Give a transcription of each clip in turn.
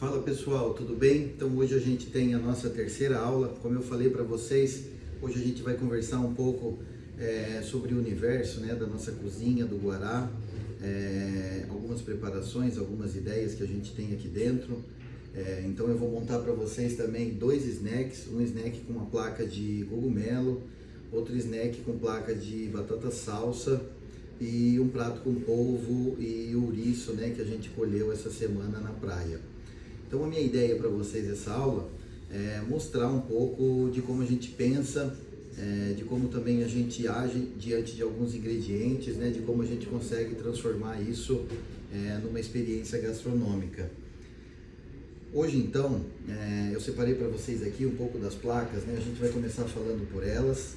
Fala pessoal, tudo bem? Então hoje a gente tem a nossa terceira aula. Como eu falei para vocês, hoje a gente vai conversar um pouco sobre o universo, né, da nossa cozinha, do Guará, algumas preparações, algumas ideias que a gente tem aqui dentro. Então eu vou montar para vocês também dois snacks, um snack com uma placa de cogumelo, outro snack com placa de batata salsa e um prato com polvo e ouriço, né, que a gente colheu essa semana na praia. Então a minha ideia para vocês essa aula é mostrar um pouco de como a gente pensa, de como também a gente age diante de alguns ingredientes, né, de como a gente consegue transformar isso numa experiência gastronômica. Hoje então, eu separei para vocês aqui um pouco das placas, né, a gente vai começar falando por elas.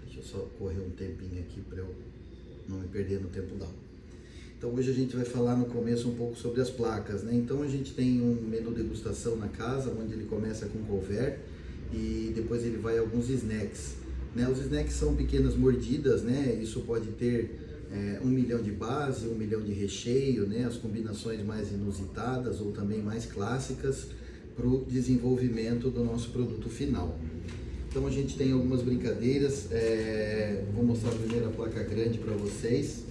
Deixa eu só correr um tempinho aqui para eu não me perder no tempo da aula. Então hoje a gente vai falar no começo um pouco sobre as placas, né? Então a gente tem um menu degustação na casa, onde ele começa com couvert e depois ele vai a alguns snacks, né? Os snacks são pequenas mordidas, né? Isso pode ter 1 milhão de base, 1 milhão de recheio, né? As combinações mais inusitadas ou também mais clássicas para o desenvolvimento do nosso produto final. Então a gente tem algumas brincadeiras, vou mostrar primeiro a placa grande para vocês.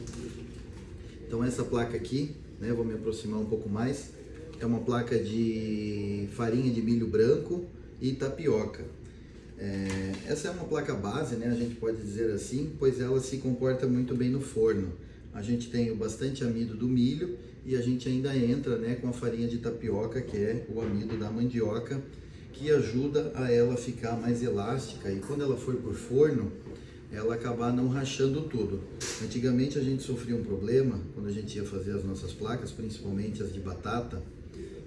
Então essa placa aqui, né, vou me aproximar um pouco mais, é uma placa de farinha de milho branco e tapioca. Essa é uma placa base, né, a gente pode dizer assim, pois ela se comporta muito bem no forno. A gente tem bastante amido do milho e a gente ainda entra, né, com a farinha de tapioca, que é o amido da mandioca, que ajuda a ela ficar mais elástica e quando ela for por forno, ela acabar não rachando tudo. Antigamente a gente sofria um problema quando a gente ia fazer as nossas placas, principalmente as de batata,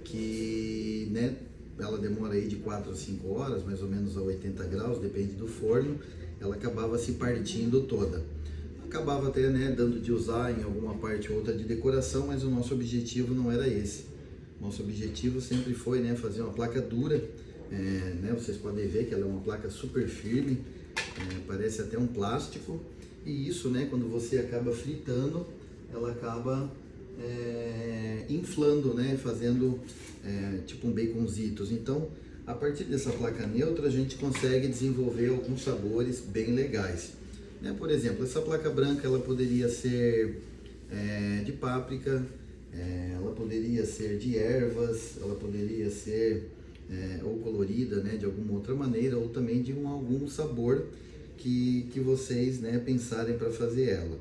que, né, ela demora aí de 4 a 5 horas, mais ou menos a 80 graus, depende do forno, ela acabava se partindo toda. Acabava até, né, dando de usar em alguma parte ou outra de decoração, mas o nosso objetivo não era esse. Nosso objetivo sempre foi, né, fazer uma placa dura, né, vocês podem ver que ela é uma placa super firme, parece até um plástico, e isso, né, quando você acaba fritando, ela acaba inflando, né, fazendo tipo um baconzitos. Então, a partir dessa placa neutra, a gente consegue desenvolver alguns sabores bem legais, né? Por exemplo, essa placa branca, ela poderia ser de páprica, ela poderia ser de ervas, ela poderia ser ou colorida, né, de alguma outra maneira, ou também de algum sabor que vocês, né, pensarem para fazer ela.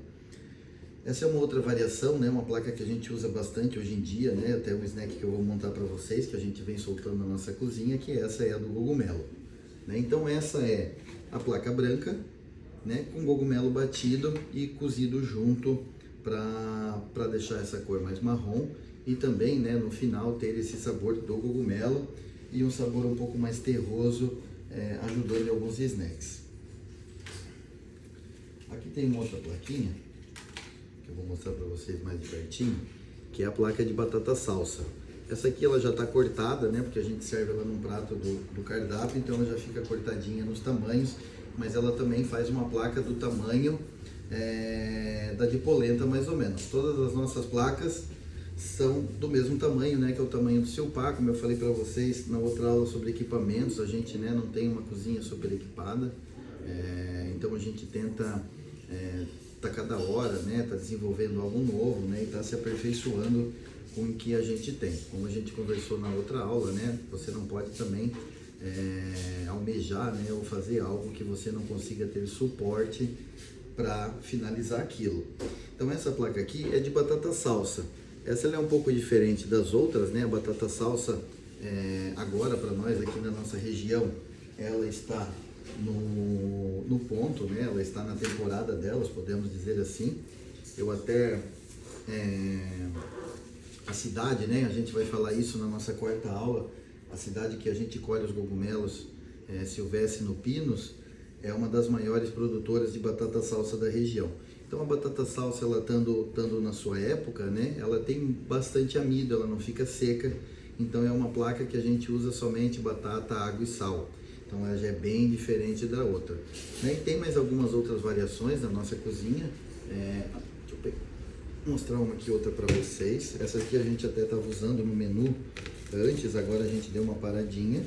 Essa é uma outra variação, né, uma placa que a gente usa bastante hoje em dia, né, até um snack que eu vou montar para vocês, que a gente vem soltando na nossa cozinha, que essa é a do cogumelo, né? Então essa é a placa branca, né, com cogumelo batido e cozido junto para deixar essa cor mais marrom e também, né, no final ter esse sabor do cogumelo e um sabor um pouco mais terroso, ajudando em alguns snacks. Aqui tem uma outra plaquinha, que eu vou mostrar para vocês mais de pertinho, que é a placa de batata salsa. Essa aqui ela já está cortada, né, porque a gente serve ela num prato do cardápio, então ela já fica cortadinha nos tamanhos, mas ela também faz uma placa do tamanho da de polenta mais ou menos. Todas as nossas placas são do mesmo tamanho, né, que é o tamanho do seu par. Como eu falei para vocês na outra aula sobre equipamentos, a gente, né, não tem uma cozinha super equipada, então a gente tenta tá cada hora, né, tá desenvolvendo algo novo, né, e tá se aperfeiçoando com o que a gente tem. Como a gente conversou na outra aula, né, você não pode também almejar, né, ou fazer algo que você não consiga ter suporte para finalizar aquilo. Então essa placa aqui é de batata salsa. Essa ela é um pouco diferente das outras, né? A batata salsa, agora para nós aqui na nossa região, ela está no ponto, né? Ela está na temporada delas, podemos dizer assim. Eu até, a cidade, né? A gente vai falar isso na nossa quarta aula, a cidade que a gente colhe os cogumelos, Silvestre no Pinos, é uma das maiores produtoras de batata salsa da região. Então a batata salsa, ela estando na sua época, né, ela tem bastante amido, ela não fica seca, então é uma placa que a gente usa somente batata, água e sal. Então ela já é bem diferente da outra, né? E tem mais algumas outras variações na nossa cozinha. Deixa eu pegar. mostrar uma aqui, outra para vocês. Essa aqui a gente até estava usando no menu antes, agora a gente deu uma paradinha.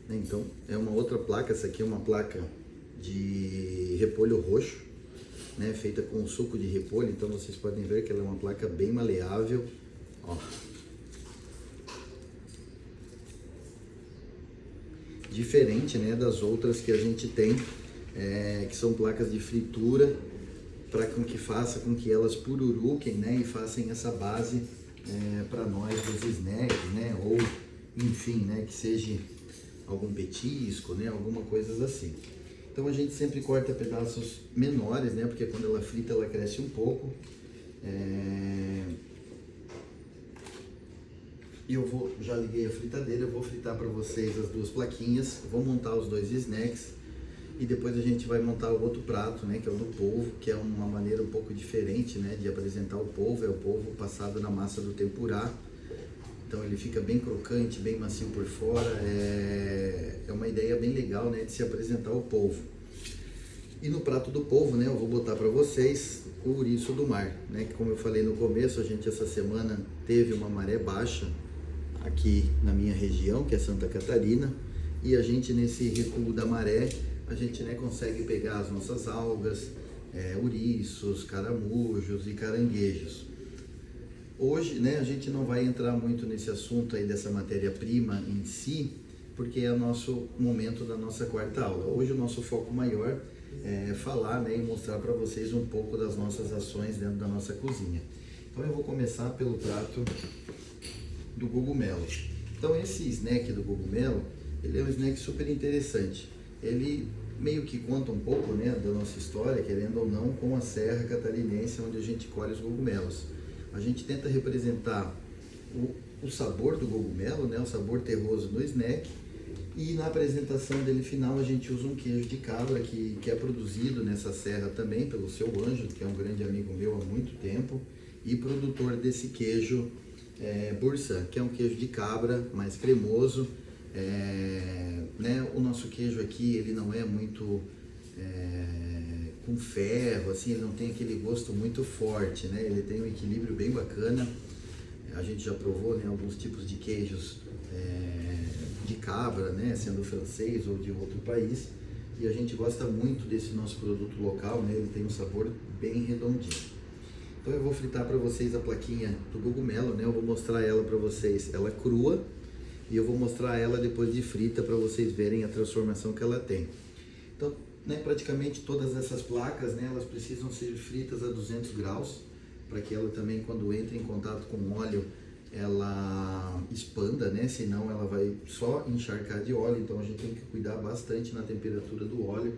Então, é uma outra placa. Essa aqui é uma placa de repolho roxo, né, feita com suco de repolho. Então vocês podem ver que ela é uma placa bem maleável. Ó. Diferente, né, das outras que a gente tem, que são placas de fritura, para que faça com que elas pururuquem, né, e façam essa base para nós dos snacks, né, ou enfim, né, que seja algum petisco, né, alguma coisa assim. Então a gente sempre corta pedaços menores, né, porque quando ela frita ela cresce um pouco. E já liguei a fritadeira, eu vou fritar para vocês as duas plaquinhas, vou montar os dois snacks e depois a gente vai montar o outro prato, né, que é o do polvo, que é uma maneira um pouco diferente, né, de apresentar o polvo. É o polvo passado na massa do tempurá. Então ele fica bem crocante, bem macio por fora. É uma ideia bem legal, né, de se apresentar o polvo. E no prato do polvo, né, eu vou botar para vocês o ouriço do mar, né, que como eu falei no começo, a gente essa semana teve uma maré baixa aqui na minha região, que é Santa Catarina, e a gente nesse recuo da maré, a gente, né, consegue pegar as nossas algas, ouriços, caramujos e caranguejos. Hoje, né, a gente não vai entrar muito nesse assunto aí dessa matéria-prima em si, porque é o nosso momento da nossa quarta aula. Hoje o nosso foco maior é falar, né, e mostrar para vocês um pouco das nossas ações dentro da nossa cozinha. Então eu vou começar pelo prato do cogumelo. Então esse snack do cogumelo, ele é um snack super interessante. Ele meio que conta um pouco, né, da nossa história, querendo ou não, com a Serra Catarinense, onde a gente colhe os cogumelos. A gente tenta representar o sabor do cogumelo, né, o sabor terroso no snack, e na apresentação dele final a gente usa um queijo de cabra que é produzido nessa serra também pelo Seu Anjo, que é um grande amigo meu há muito tempo e produtor desse queijo Bursa, que é um queijo de cabra mais cremoso. Né, o nosso queijo aqui ele não é muito com ferro, assim, ele não tem aquele gosto muito forte, né? Ele tem um equilíbrio bem bacana. A gente já provou, né, alguns tipos de queijos de cabra, né, sendo francês ou de outro país, e a gente gosta muito desse nosso produto local, né? Ele tem um sabor bem redondinho. Então eu vou fritar para vocês a plaquinha do cogumelo, né? Eu vou mostrar ela para vocês, ela crua, e eu vou mostrar ela depois de frita para vocês verem a transformação que ela tem. Então, né, praticamente todas essas placas, né, elas precisam ser fritas a 200 graus, para que ela também, quando entra em contato com o óleo, ela expanda, né? Senão ela vai só encharcar de óleo. Então a gente tem que cuidar bastante na temperatura do óleo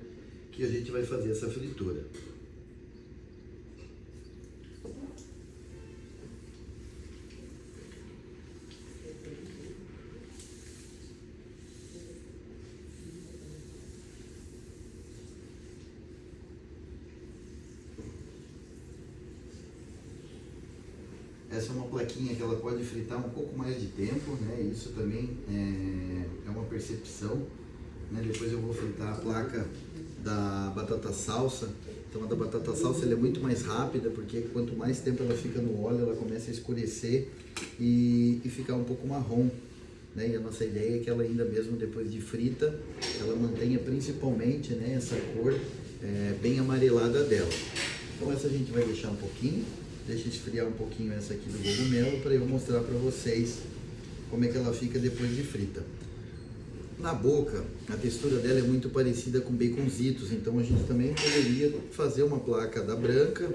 que a gente vai fazer essa fritura. Essa é uma plaquinha que ela pode fritar um pouco mais de tempo, né? Isso também é uma percepção, né? Depois eu vou fritar a placa da batata salsa. Então a da batata salsa ela é muito mais rápida, porque quanto mais tempo ela fica no óleo, ela começa a escurecer e ficar um pouco marrom, né? E a nossa ideia é que ela ainda mesmo depois de frita, ela mantenha principalmente, né, essa cor bem amarelada dela. Então essa a gente vai deixar um pouquinho. Deixa esfriar um pouquinho essa aqui do cogumelo para eu mostrar para vocês como é que ela fica depois de frita. Na boca, a textura dela é muito parecida com baconzitos, então a gente também poderia fazer uma placa da branca,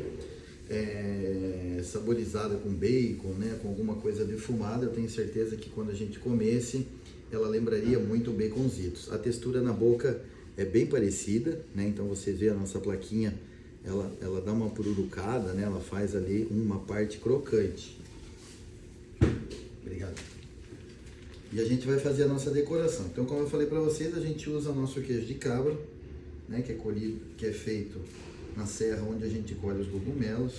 saborizada com bacon, né, com alguma coisa defumada. Eu tenho certeza que quando a gente comesse, ela lembraria muito o baconzitos. A textura na boca é bem parecida, né, então vocês veem a nossa plaquinha. Ela dá uma pururucada, né? Ela faz ali uma parte crocante. Obrigado. E a gente vai fazer a nossa decoração. Então, como eu falei para vocês, a gente usa nosso queijo de cabra, né? Que é feito na serra onde a gente colhe os cogumelos.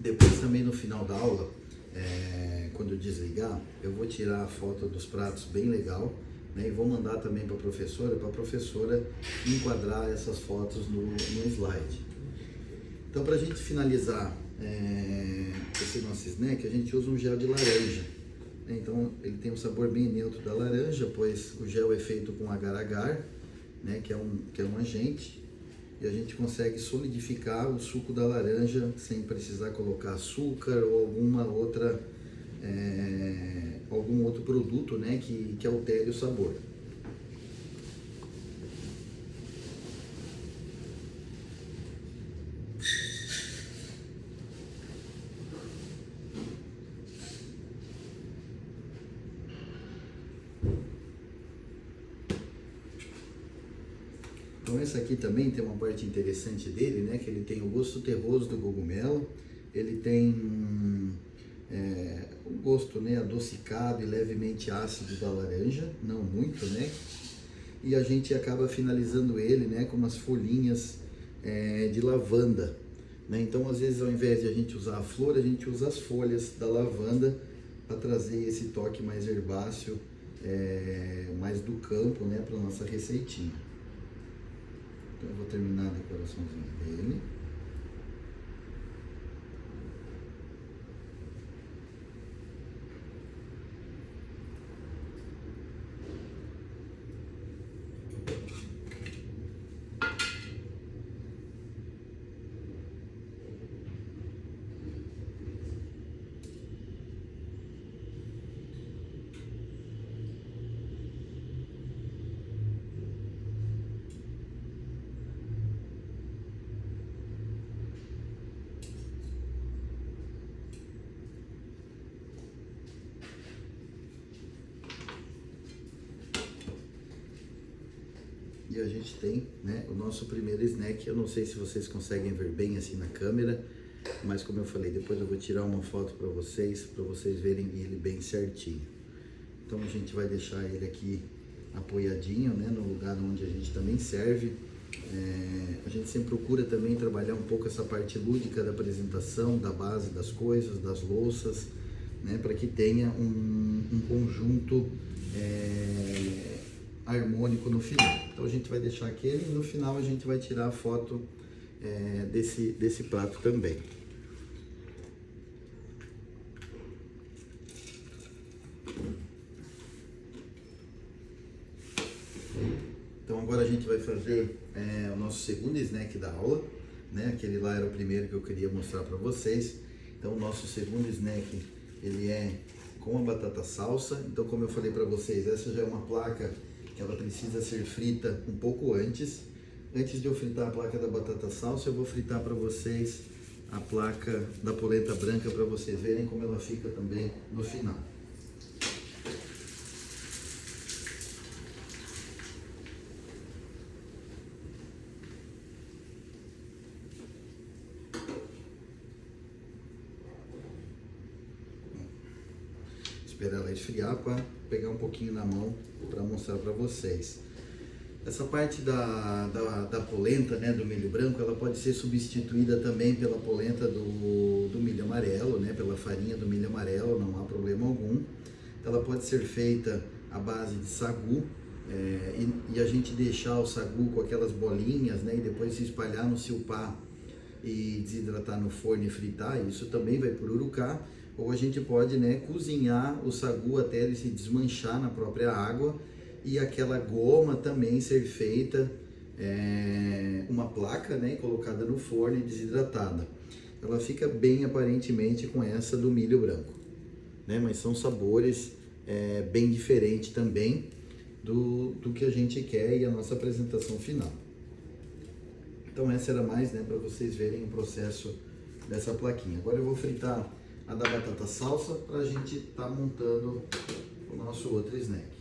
Depois também no final da aula, quando eu desligar, eu vou tirar a foto dos pratos bem legal, né, e vou mandar também para a professora enquadrar essas fotos no slide. Então, para a gente finalizar esse nosso snack, a gente usa um gel de laranja. Então, ele tem um sabor bem neutro da laranja, pois o gel é feito com agar-agar, né, que é um agente, e a gente consegue solidificar o suco da laranja sem precisar colocar açúcar ou algum outro produto, né, que altere o sabor. Então esse aqui também tem uma parte interessante dele, né, que ele tem o gosto terroso do cogumelo, ele tem o gosto, né, adocicado e levemente ácido da laranja, não muito, né, e a gente acaba finalizando ele, né, com umas folhinhas de lavanda, né, então às vezes ao invés de a gente usar a flor, a gente usa as folhas da lavanda para trazer esse toque mais herbáceo, mais do campo, né, para nossa receitinha. Então eu vou terminar a decoraçãozinha dele. E a gente tem, né, o nosso primeiro snack. Eu não sei se vocês conseguem ver bem assim na câmera, mas como eu falei, depois eu vou tirar uma foto para vocês verem ele bem certinho. Então a gente vai deixar ele aqui apoiadinho, né, no lugar onde a gente também serve. A gente sempre procura também trabalhar um pouco essa parte lúdica da apresentação, da base das coisas, das louças, né, para que tenha um conjunto harmônico no final. Então a gente vai deixar aquele e no final a gente vai tirar a foto desse prato também. Então agora a gente vai fazer o nosso segundo snack da aula, né? Aquele lá era o primeiro que eu queria mostrar para vocês. Então o nosso segundo snack, ele é com a batata salsa. Então, como eu falei para vocês, essa já é uma placa que ela precisa ser frita um pouco antes. Antes de eu fritar a placa da batata salsa, eu vou fritar para vocês a placa da polenta branca para vocês verem como ela fica também no final. Esperar ela esfriar para pegar um pouquinho na mão para mostrar para vocês. Essa parte da polenta, né, do milho branco, ela pode ser substituída também pela polenta do milho amarelo, né, pela farinha do milho amarelo, não há problema algum. Ela pode ser feita à base de sagu, e a gente deixar o sagu com aquelas bolinhas, né, e depois se espalhar no silpá e desidratar no forno e fritar, isso também vai por urucá. Ou a gente pode, né, cozinhar o sagu até ele se desmanchar na própria água e aquela goma também ser feita uma placa, né, colocada no forno e desidratada. Ela fica bem aparentemente com essa do milho branco, né, mas são sabores bem diferentes também do que a gente quer e a nossa apresentação final. Então essa era mais, né, para vocês verem o processo dessa plaquinha. Agora eu vou fritar a da batata salsa para a gente estar montando o nosso outro snack.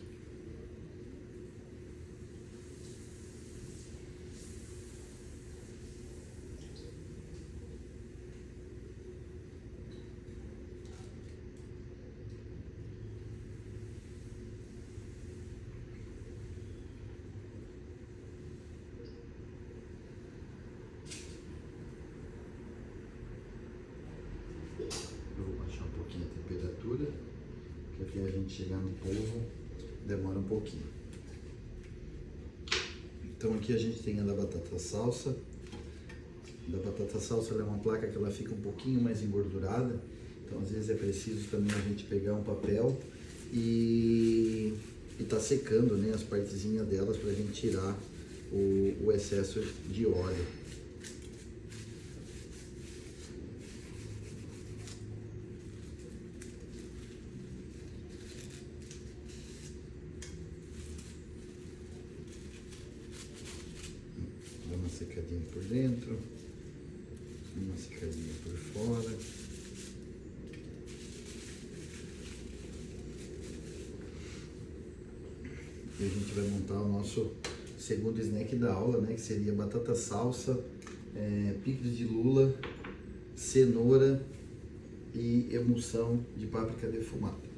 gente chegar no polvo demora um pouquinho. Então aqui a gente tem a da batata salsa. Da batata salsa, ela é uma placa que ela fica um pouquinho mais engordurada, então às vezes é preciso também a gente pegar um papel e tá secando, né, as partezinhas delas para a gente tirar o excesso de óleo. Dá uma secadinha por dentro, uma secadinha por fora. E a gente vai montar o nosso segundo snack da aula, né? Que seria batata salsa, picles de lula, cenoura e emulsão de páprica defumada.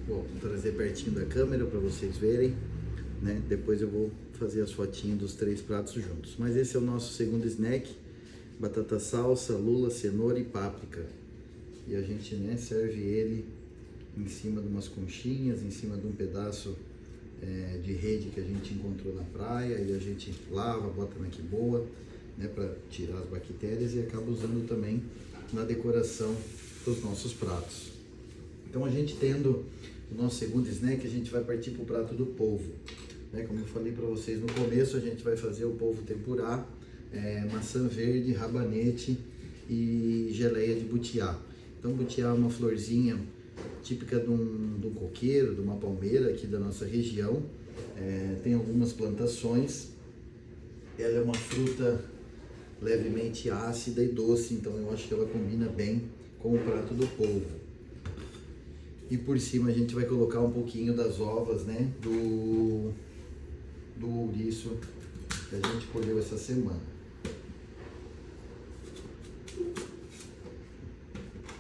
Bom, vou trazer pertinho da câmera para vocês verem, né? Depois eu vou fazer as fotinhas dos 3 pratos juntos. Mas esse é o nosso segundo snack, batata salsa, lula, cenoura e páprica. E a gente, né, serve ele em cima de umas conchinhas, em cima de um pedaço de rede que a gente encontrou na praia, e a gente lava, bota na boa, né, para tirar as bactérias, e acaba usando também na decoração dos nossos pratos. Então a gente tendo o nosso segundo snack, a gente vai partir para o prato do polvo, né? Como eu falei para vocês no começo, a gente vai fazer o polvo tempurá, maçã verde, rabanete e geleia de butiá. Então butiá é uma florzinha típica de um coqueiro, de uma palmeira aqui da nossa região. Tem algumas plantações. Ela é uma fruta levemente ácida e doce, então eu acho que ela combina bem com o prato do polvo. E por cima a gente vai colocar um pouquinho das ovas, né, do ouriço que a gente colheu essa semana.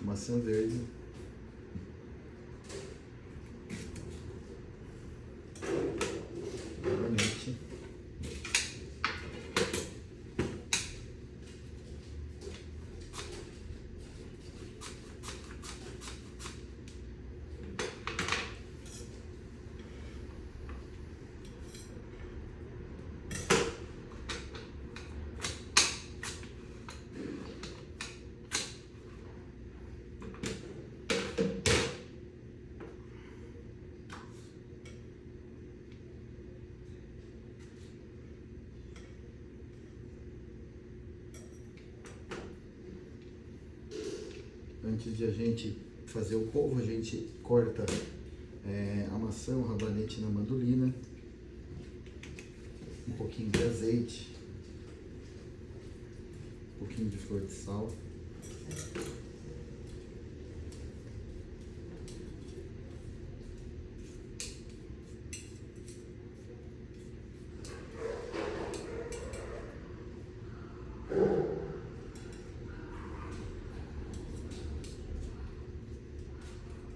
Maçã verde. Rabanete. Antes de a gente fazer o polvo, a gente corta a maçã, o rabanete na mandolina, um pouquinho de azeite, um pouquinho de flor de sal,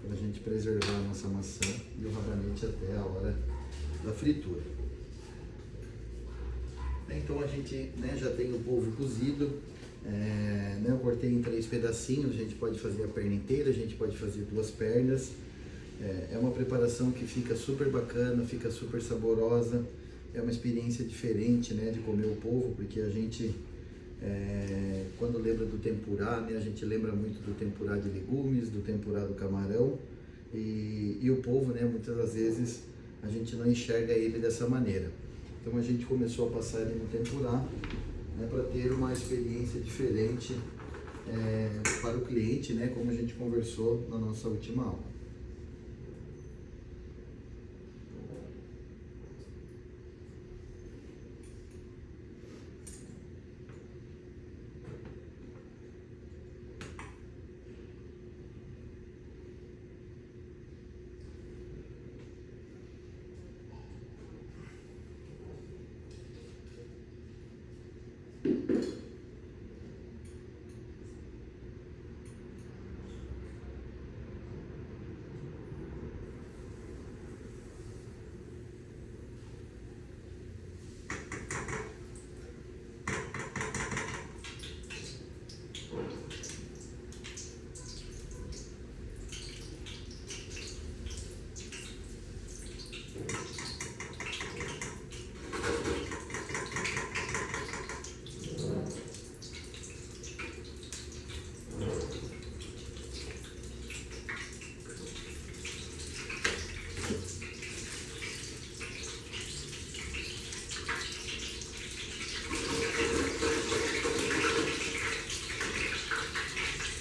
para a gente preservar a nossa maçã e o rabanete até a hora da fritura. Então a gente, né, já tem o polvo cozido, né, eu cortei em 3 pedacinhos, a gente pode fazer a perna inteira, a gente pode fazer 2 pernas. É uma preparação que fica super bacana, fica super saborosa, é uma experiência diferente, né, de comer o polvo, porque a gente, quando lembra do tempurá, né, a gente lembra muito do tempurá de legumes, do tempurá do camarão, e o polvo, né, muitas das vezes a gente não enxerga ele dessa maneira. Então a gente começou a passar ele no tempurá, né, para ter uma experiência diferente para o cliente, né, como a gente conversou na nossa última aula.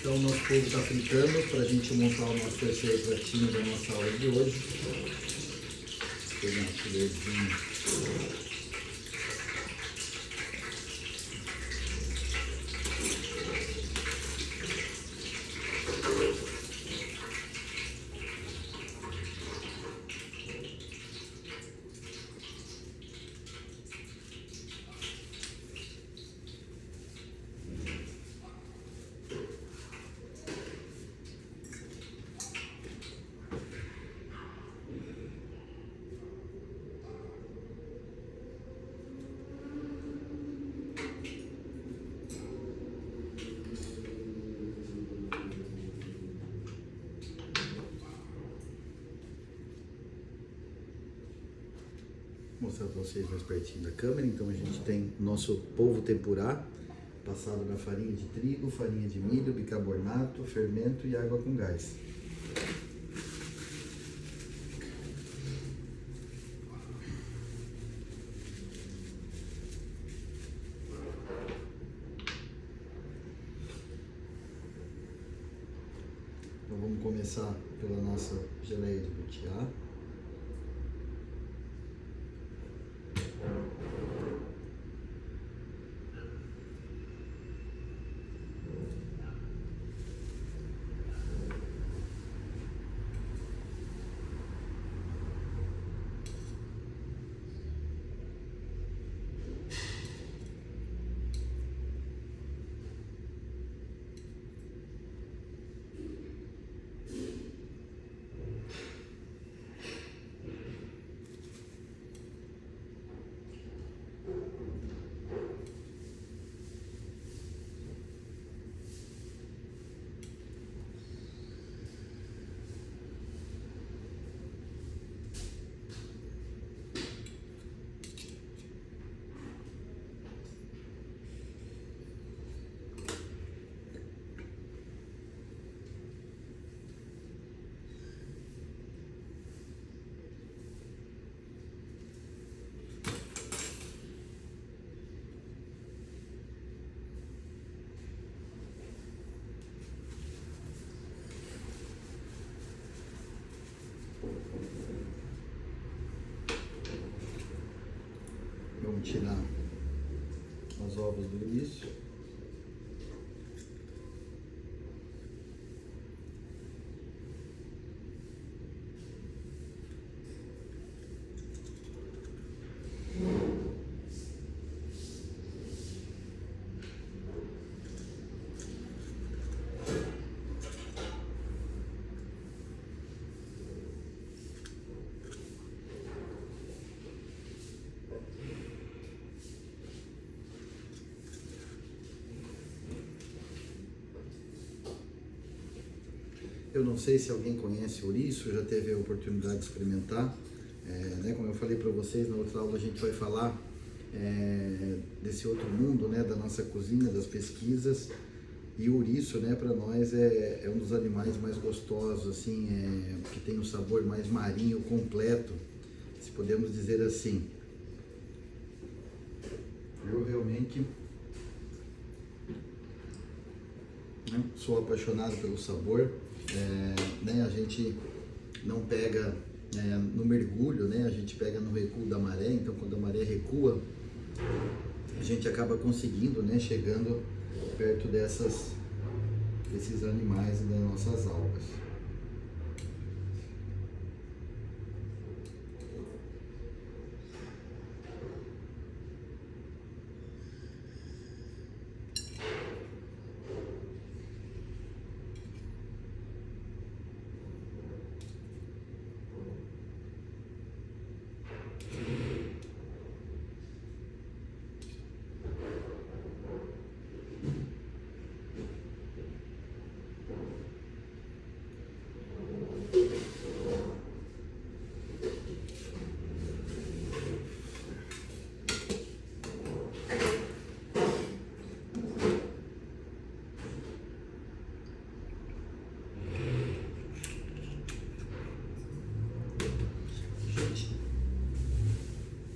Então o nosso polvo está fritando para a gente montar o nosso terceiro pratinho da nossa aula de hoje. Vou pegar uma colherzinha. Vou mostrar para vocês mais pertinho da câmera. Então a gente tem nosso polvo tempurá, passado na farinha de trigo, farinha de milho, bicarbonato, fermento e água com gás. Então vamos começar pela nossa geleia de butiá. Vamos tirar os ovos do início. Eu não sei se alguém conhece ouriço, já teve a oportunidade de experimentar. Né, como eu falei para vocês, na outra aula a gente vai falar desse outro mundo, né, da nossa cozinha, das pesquisas. E o ouriço, né, para nós é um dos animais mais gostosos, assim, que tem um sabor mais marinho, completo, se podemos dizer assim. Eu realmente, né, sou apaixonado pelo sabor. Né, a gente não pega no mergulho, né, a gente pega no recuo da maré. Então quando a maré recua, a gente acaba conseguindo, né, chegando perto desses animais e das nossas algas.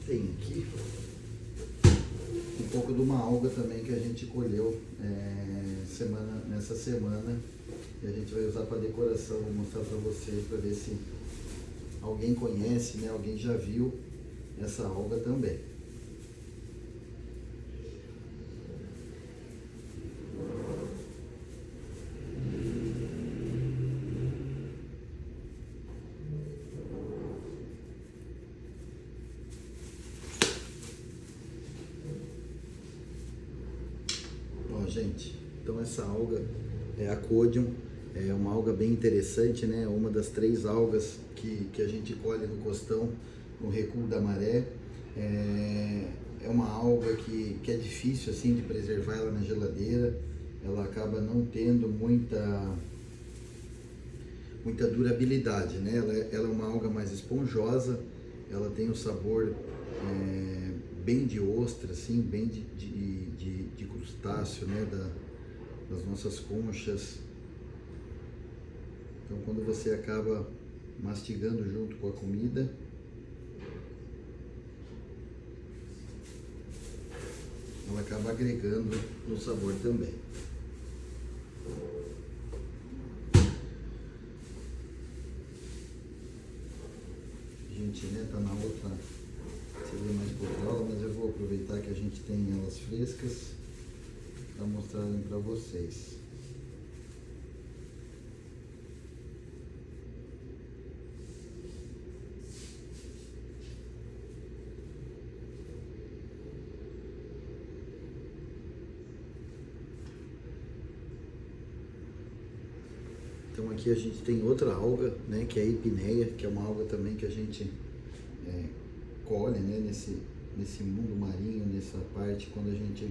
Tem aqui um pouco de uma alga também que a gente colheu nessa semana, e a gente vai usar para decoração. Vou mostrar para vocês para ver se alguém conhece, né? Alguém já viu essa alga também. Gente, então essa alga é a Codium, é uma alga bem interessante, né? Uma das 3 algas que a gente colhe no costão, no recuo da maré. É uma alga que é difícil assim de preservar ela na geladeira. Ela acaba não tendo muita durabilidade, né? Ela é uma alga mais esponjosa, ela tem um sabor bem de ostra, assim, bem de crustáceo, né, das nossas conchas. Então quando você acaba mastigando junto com a comida, ela acaba agregando no sabor também. A gente, né, tá na outra, seria mais por aula, mas eu vou aproveitar que a gente tem elas frescas para mostrarem para vocês. Então aqui a gente tem outra alga, né, que é a epineia, que é uma alga também que a gente colhe, né, nesse mundo marinho, nessa parte quando a gente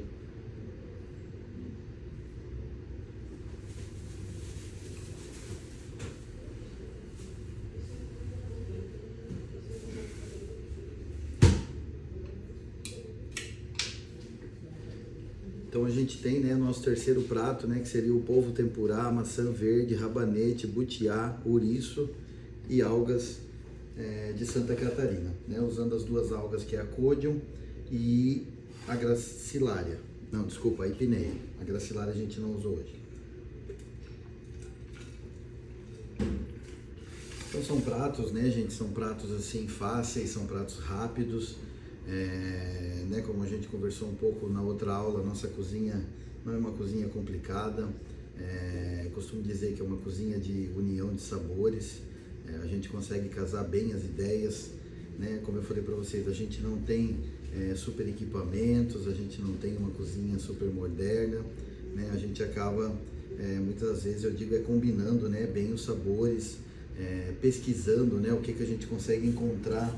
Então a gente tem, né, nosso terceiro prato, né, que seria o polvo tempurá, maçã verde, rabanete, butiá, ouriço e algas de Santa Catarina, né, usando as 2 algas que é a Codium e a gracilária. Não, desculpa, a epineia. A gracilária a gente não usou hoje. Então são pratos, né, gente, são pratos assim fáceis, são pratos rápidos. Né, como a gente conversou um pouco na outra aula, nossa cozinha não é uma cozinha complicada. Costumo dizer que é uma cozinha de união de sabores. A gente consegue casar bem as ideias, né? Como eu falei para vocês, a gente não tem super equipamentos, a gente não tem uma cozinha super moderna, né? A gente acaba, muitas vezes eu digo, combinando, né, bem os sabores, pesquisando, né, o que a gente consegue encontrar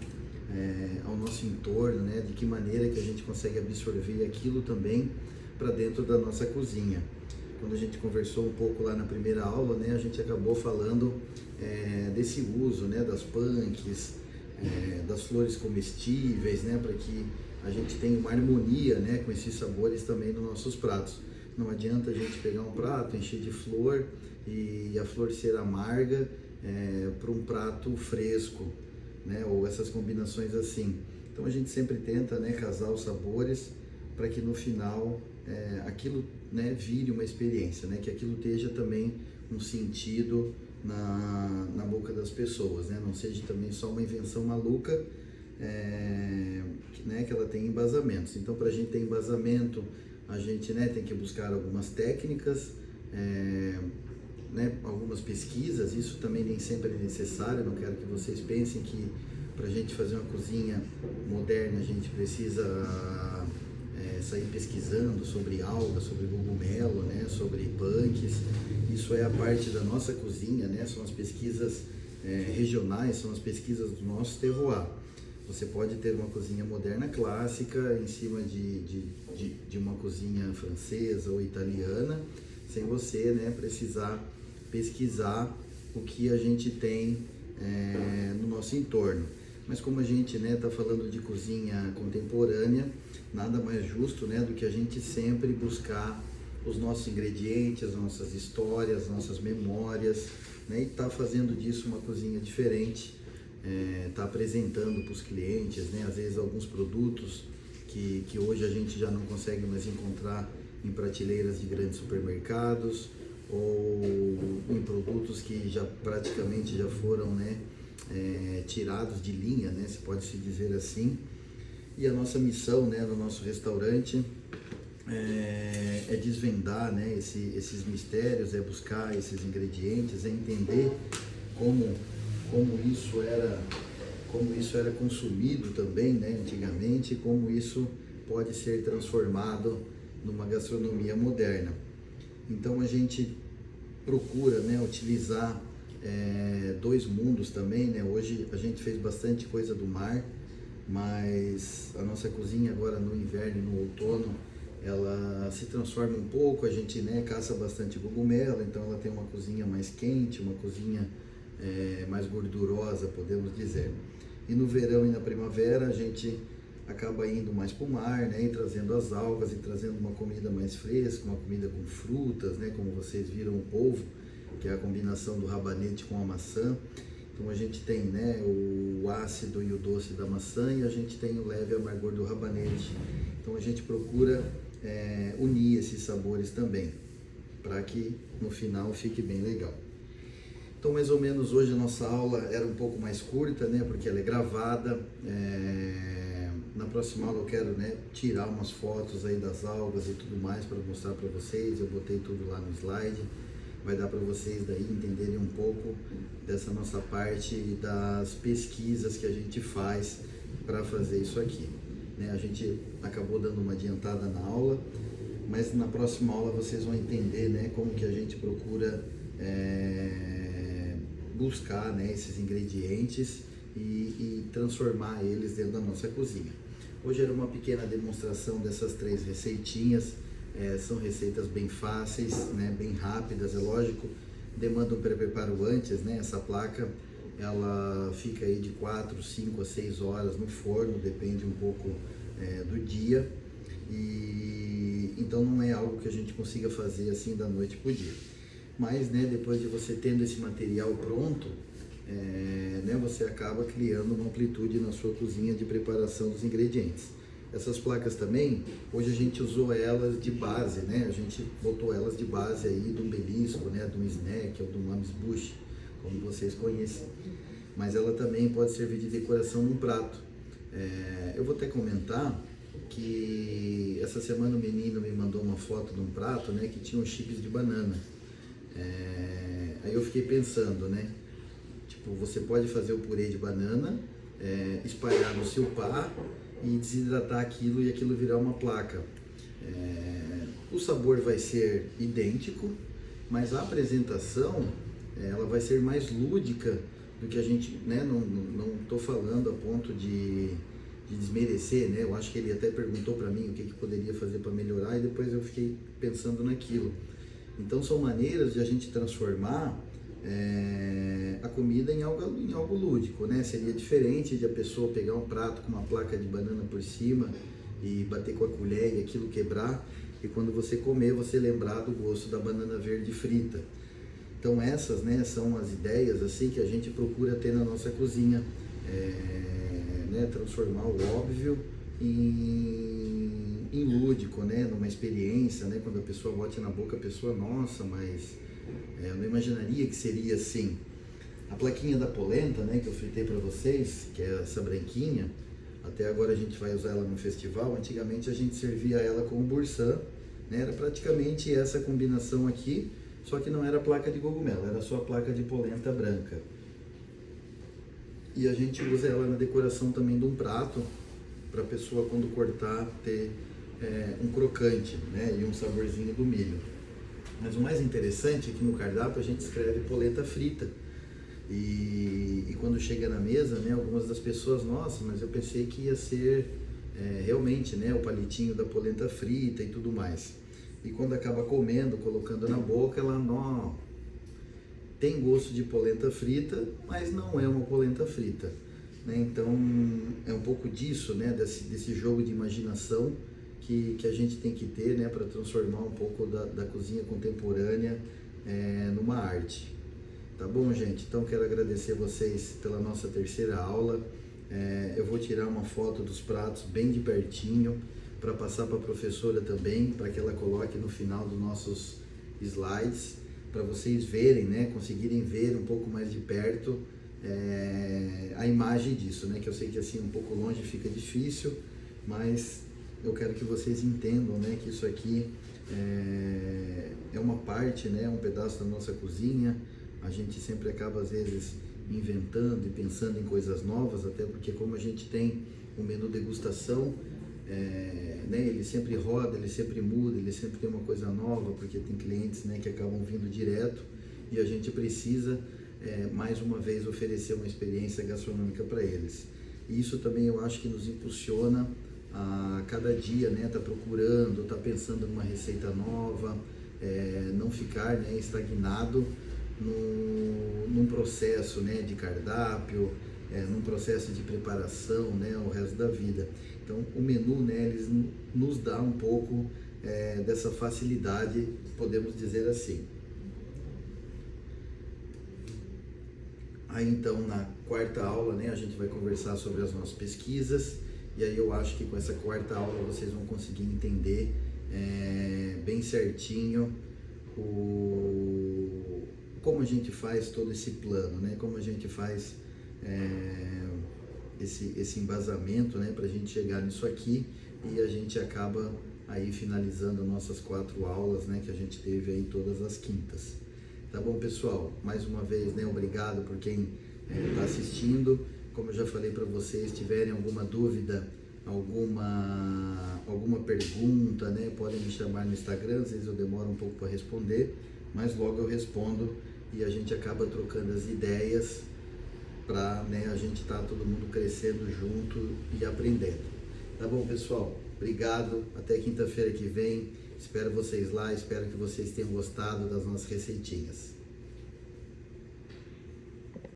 ao nosso entorno, né, de que maneira que a gente consegue absorver aquilo também para dentro da nossa cozinha. quando a gente conversou um pouco lá na primeira aula, né, a gente acabou falando desse uso, né, das punks, das flores comestíveis, né, para que a gente tenha uma harmonia, né, com esses sabores também nos nossos pratos. Não adianta a gente pegar um prato, encher de flor e a flor ser amarga para um prato fresco, né, ou essas combinações assim. Então a gente sempre tenta, né, casar os sabores para que no final aquilo, né, vire uma experiência, né, que aquilo esteja também um sentido na boca das pessoas, né, não seja também só uma invenção maluca, né, que ela tem embasamentos. Então, para a gente ter embasamento, a gente, né, tem que buscar algumas técnicas, né, algumas pesquisas. Isso também nem sempre é necessário. Não quero que vocês pensem que para a gente fazer uma cozinha moderna a gente precisa sair pesquisando sobre algas, sobre cogumelo, né, sobre punks. Isso é a parte da nossa cozinha, né, são as pesquisas regionais, são as pesquisas do nosso terroir. Você pode ter uma cozinha moderna clássica em cima de uma cozinha francesa ou italiana, sem você, né, precisar pesquisar o que a gente tem no nosso entorno. Mas como a gente, né, está falando de cozinha contemporânea, nada mais justo, né, do que a gente sempre buscar os nossos ingredientes, as nossas histórias, as nossas memórias, né, e tá fazendo disso uma cozinha diferente, tá apresentando para os clientes, né, às vezes alguns produtos que hoje a gente já não consegue mais encontrar em prateleiras de grandes supermercados, ou em produtos que já praticamente já foram, né, tirados de linha, né, se pode se dizer assim. E a nossa missão, né, no nosso restaurante é desvendar, né, esses mistérios, é buscar esses ingredientes, é entender como isso era consumido também, né, antigamente, e como isso pode ser transformado numa gastronomia moderna. Então a gente procura, né, utilizar dois mundos também, né? Hoje a gente fez bastante coisa do mar, mas a nossa cozinha agora no inverno e no outono ela se transforma um pouco. A gente, né, caça bastante cogumelo, então ela tem uma cozinha mais quente, uma cozinha mais gordurosa, podemos dizer. E no verão e na primavera a gente acaba indo mais para o mar, né, e trazendo as algas e trazendo uma comida mais fresca, uma comida com frutas, né, como vocês viram, o polvo, que é a combinação do rabanete com a maçã. Então a gente tem, né, o ácido e o doce da maçã, e a gente tem o leve amargor do rabanete. Então a gente procura unir esses sabores também, para que no final fique bem legal. Então mais ou menos hoje a nossa aula era um pouco mais curta, né, porque ela é gravada. Na próxima aula eu quero, né, tirar umas fotos aí das algas e tudo mais para mostrar para vocês. Eu botei tudo lá no slide. Vai dar para vocês daí entenderem um pouco dessa nossa parte das pesquisas que a gente faz para fazer isso aqui, né? A gente acabou dando uma adiantada na aula, mas na próxima aula vocês vão entender, né, como que a gente procura buscar, né, esses ingredientes e transformar eles dentro da nossa cozinha. Hoje era uma pequena demonstração dessas 3 receitinhas. São receitas bem fáceis, né, bem rápidas, é lógico, demanda um pré-preparo antes, né? Essa placa ela fica aí de 4, 5 a 6 horas no forno, depende um pouco do dia, e então não é algo que a gente consiga fazer assim da noite para o dia. Mas, né, depois de você tendo esse material pronto, né, você acaba criando uma amplitude na sua cozinha de preparação dos ingredientes. Essas placas também, hoje a gente usou elas de base, né? A gente botou elas de base aí de um belisco, né? De um snack ou de um amuse-bouche, como vocês conhecem. Mas ela também pode servir de decoração num prato. Eu vou até comentar que essa semana o menino me mandou uma foto de um prato, né? Que tinha uns chips de banana. Aí eu fiquei pensando, né? Tipo, você pode fazer o purê de banana, espalhar no seu par e desidratar aquilo e aquilo virar uma placa. O sabor vai ser idêntico, mas a apresentação ela vai ser mais lúdica do que a gente, né? Não estou falando a ponto de desmerecer, né? Eu acho que ele até perguntou para mim o que poderia fazer para melhorar, e depois eu fiquei pensando naquilo. Então são maneiras de a gente transformar a comida em algo lúdico, né? Seria diferente de a pessoa pegar um prato com uma placa de banana por cima e bater com a colher e aquilo quebrar, e quando você comer, você lembrar do gosto da banana verde frita. Então essas, né, são as ideias assim que a gente procura ter na nossa cozinha, né, transformar o óbvio em lúdico, né, numa experiência, né, quando a pessoa bote na boca, a pessoa, nossa, mas eu não imaginaria que seria assim. A plaquinha da polenta, né, que eu fritei para vocês, que é essa branquinha, até agora a gente vai usar ela no festival. Antigamente a gente servia ela com burçã, né, era praticamente essa combinação aqui, só que não era placa de cogumelo, era só a placa de polenta branca. E a gente usa ela na decoração também de um prato, para a pessoa quando cortar ter um crocante, né, e um saborzinho do milho. Mas o mais interessante é que no cardápio a gente escreve polenta frita. E quando chega na mesa, né, algumas das pessoas, nossa, mas eu pensei que ia ser realmente, né, o palitinho da polenta frita e tudo mais. E quando acaba comendo, colocando na boca, ela não tem gosto de polenta frita, mas não é uma polenta frita, né? Então é um pouco disso, né, desse jogo de imaginação que a gente tem que ter, né, para transformar um pouco da cozinha contemporânea numa arte. Tá bom, gente? Então quero agradecer vocês pela nossa terceira aula. Eu vou tirar uma foto dos pratos bem de pertinho para passar para a professora também, para que ela coloque no final dos nossos slides, para vocês verem, né, conseguirem ver um pouco mais de perto a imagem disso, né, que eu sei que assim um pouco longe fica difícil, mas eu quero que vocês entendam, né, que isso aqui é uma parte, né, um pedaço da nossa cozinha. A gente sempre acaba, às vezes, inventando e pensando em coisas novas, até porque como a gente tem um menu degustação, né, ele sempre roda, ele sempre muda, ele sempre tem uma coisa nova, porque tem clientes, né, que acabam vindo direto e a gente precisa, mais uma vez, oferecer uma experiência gastronômica para eles. E isso também eu acho que nos impulsiona a cada dia, né, tá procurando, tá pensando numa receita nova, não ficar, né, estagnado num processo, né, de cardápio, num processo de preparação, né, o resto da vida. Então o menu, né, eles nos dá um pouco dessa facilidade, podemos dizer assim. Aí então na quarta aula, né, a gente vai conversar sobre as nossas pesquisas, e aí eu acho que com essa quarta aula vocês vão conseguir entender bem certinho como a gente faz todo esse plano, né? Como a gente faz esse embasamento, né, para a gente chegar nisso aqui, e a gente acaba aí finalizando nossas 4 aulas, né, que a gente teve aí todas as quintas. Tá bom, pessoal? Mais uma vez, né, obrigado por quem está assistindo. Como eu já falei para vocês, tiverem alguma dúvida, alguma pergunta, né, podem me chamar no Instagram. Às vezes eu demoro um pouco para responder, mas logo eu respondo e a gente acaba trocando as ideias para, né, a gente estar todo mundo crescendo junto e aprendendo. Tá bom, pessoal? Obrigado. Até quinta-feira que vem. Espero vocês lá. Espero que vocês tenham gostado das nossas receitinhas.